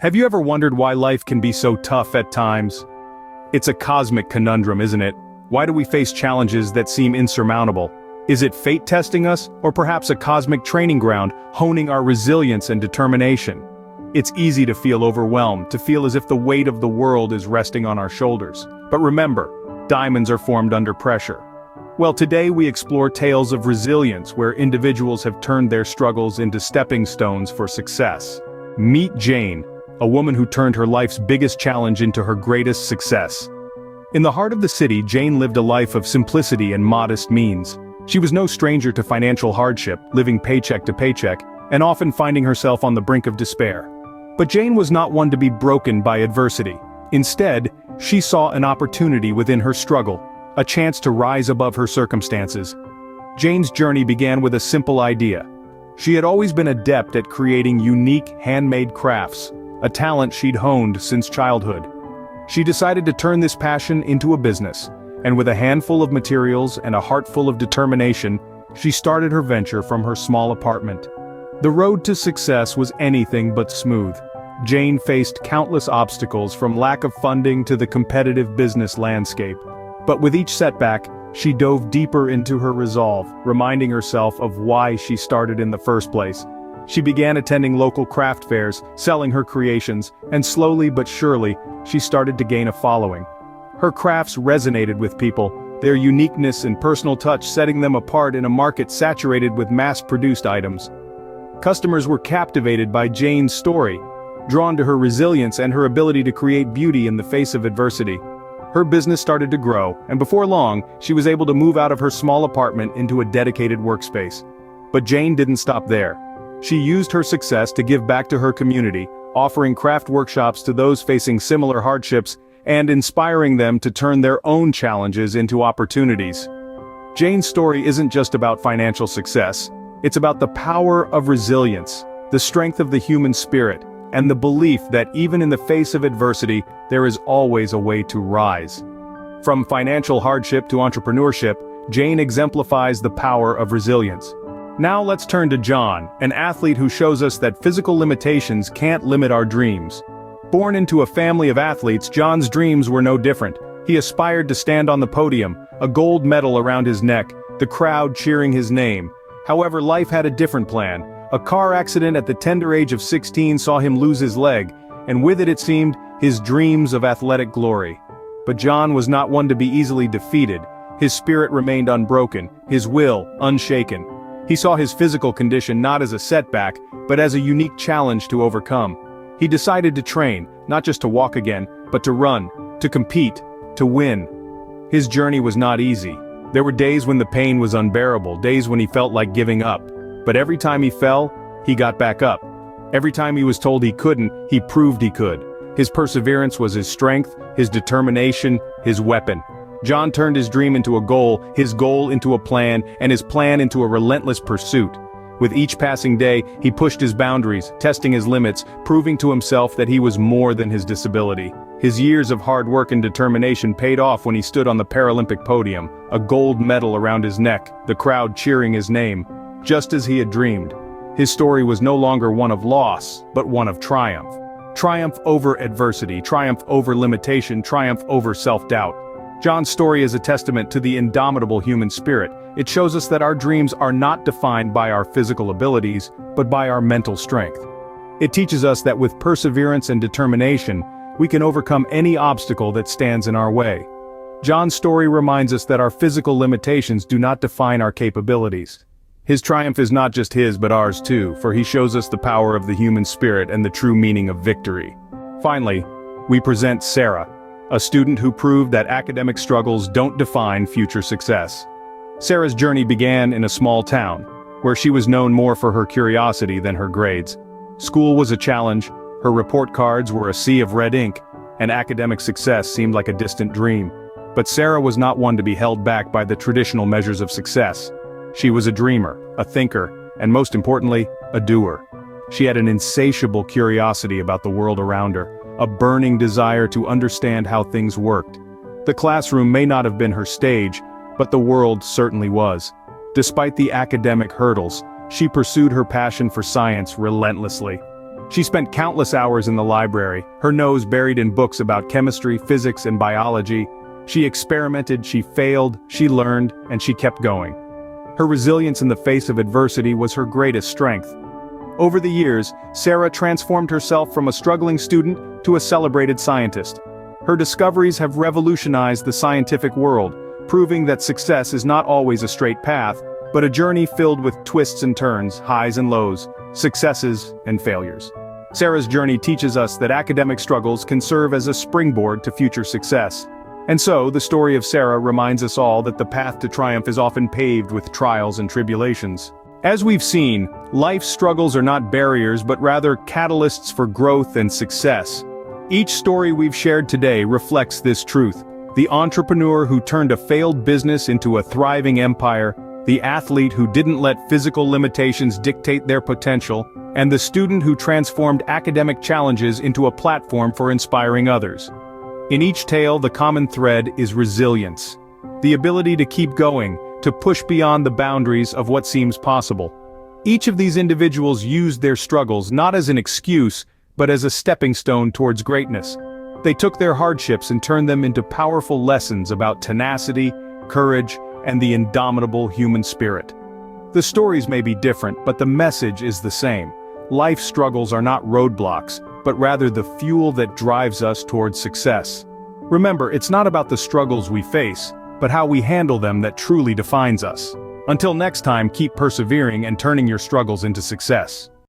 Have you ever wondered why life can be so tough at times? It's a cosmic conundrum, isn't it? Why do we face challenges that seem insurmountable? Is it fate testing us, or perhaps a cosmic training ground, honing our resilience and determination? It's easy to feel overwhelmed, to feel as if the weight of the world is resting on our shoulders. But remember, diamonds are formed under pressure. Well, today we explore tales of resilience where individuals have turned their struggles into stepping stones for success. Meet Jane, a woman who turned her life's biggest challenge into her greatest success. In the heart of the city, Jane lived a life of simplicity and modest means. She was no stranger to financial hardship, living paycheck to paycheck, and often finding herself on the brink of despair. But Jane was not one to be broken by adversity. Instead, she saw an opportunity within her struggle, a chance to rise above her circumstances. Jane's journey began with a simple idea. She had always been adept at creating unique, handmade crafts, a talent she'd honed since childhood. She decided to turn this passion into a business, and with a handful of materials and a heart full of determination, she started her venture from her small apartment. The road to success was anything but smooth. Jane faced countless obstacles, from lack of funding to the competitive business landscape. But with each setback, she dove deeper into her resolve, reminding herself of why she started in the first place. She began attending local craft fairs, selling her creations, and slowly but surely, she started to gain a following. Her crafts resonated with people, their uniqueness and personal touch setting them apart in a market saturated with mass-produced items. Customers were captivated by Jane's story, drawn to her resilience and her ability to create beauty in the face of adversity. Her business started to grow, and before long, she was able to move out of her small apartment into a dedicated workspace. But Jane didn't stop there. She used her success to give back to her community, offering craft workshops to those facing similar hardships and inspiring them to turn their own challenges into opportunities. Jane's story isn't just about financial success. It's about the power of resilience, the strength of the human spirit, and the belief that even in the face of adversity, there is always a way to rise. From financial hardship to entrepreneurship, Jane exemplifies the power of resilience. Now let's turn to John, an athlete who shows us that physical limitations can't limit our dreams. Born into a family of athletes, John's dreams were no different. He aspired to stand on the podium, a gold medal around his neck, the crowd cheering his name. However, life had a different plan. A car accident at the tender age of 16 saw him lose his leg, and with it seemed, his dreams of athletic glory. But John was not one to be easily defeated. His spirit remained unbroken, his will unshaken. He saw his physical condition not as a setback, but as a unique challenge to overcome. He decided to train, not just to walk again, but to run, to compete, to win. His journey was not easy. There were days when the pain was unbearable, days when he felt like giving up. But every time he fell, he got back up. Every time he was told he couldn't, he proved he could. His perseverance was his strength, his determination, his weapon. John turned his dream into a goal, his goal into a plan, and his plan into a relentless pursuit. With each passing day, he pushed his boundaries, testing his limits, proving to himself that he was more than his disability. His years of hard work and determination paid off when he stood on the Paralympic podium, a gold medal around his neck, the crowd cheering his name. Just as he had dreamed. His story was no longer one of loss, but one of triumph. Triumph over adversity, triumph over limitation, triumph over self-doubt. John's story is a testament to the indomitable human spirit. It shows us that our dreams are not defined by our physical abilities, but by our mental strength. It teaches us that with perseverance and determination, we can overcome any obstacle that stands in our way. John's story reminds us that our physical limitations do not define our capabilities. His triumph is not just his but ours too, for he shows us the power of the human spirit and the true meaning of victory. Finally, we present Sarah, a student who proved that academic struggles don't define future success. Sarah's journey began in a small town, where she was known more for her curiosity than her grades. School was a challenge, her report cards were a sea of red ink, and academic success seemed like a distant dream. But Sarah was not one to be held back by the traditional measures of success. She was a dreamer, a thinker, and most importantly, a doer. She had an insatiable curiosity about the world around her, a burning desire to understand how things worked. The classroom may not have been her stage, but the world certainly was. Despite the academic hurdles, she pursued her passion for science relentlessly. She spent countless hours in the library, her nose buried in books about chemistry, physics, and biology. She experimented, she failed, she learned, and she kept going. Her resilience in the face of adversity was her greatest strength. Over the years, Sarah transformed herself from a struggling student to a celebrated scientist. Her discoveries have revolutionized the scientific world, proving that success is not always a straight path, but a journey filled with twists and turns, highs and lows, successes and failures. Sarah's journey teaches us that academic struggles can serve as a springboard to future success. And so, the story of Sarah reminds us all that the path to triumph is often paved with trials and tribulations. As we've seen, life's struggles are not barriers but rather catalysts for growth and success. Each story we've shared today reflects this truth. The entrepreneur who turned a failed business into a thriving empire, the athlete who didn't let physical limitations dictate their potential, and the student who transformed academic challenges into a platform for inspiring others. In each tale, the common thread is resilience. The ability to keep going, to push beyond the boundaries of what seems possible. Each of these individuals used their struggles not as an excuse, but as a stepping stone towards greatness. They took their hardships and turned them into powerful lessons about tenacity, courage, and the indomitable human spirit. The stories may be different, but the message is the same. Life struggles are not roadblocks, but rather the fuel that drives us towards success. Remember, it's not about the struggles we face, but how we handle them that truly defines us. Until next time, keep persevering and turning your struggles into success.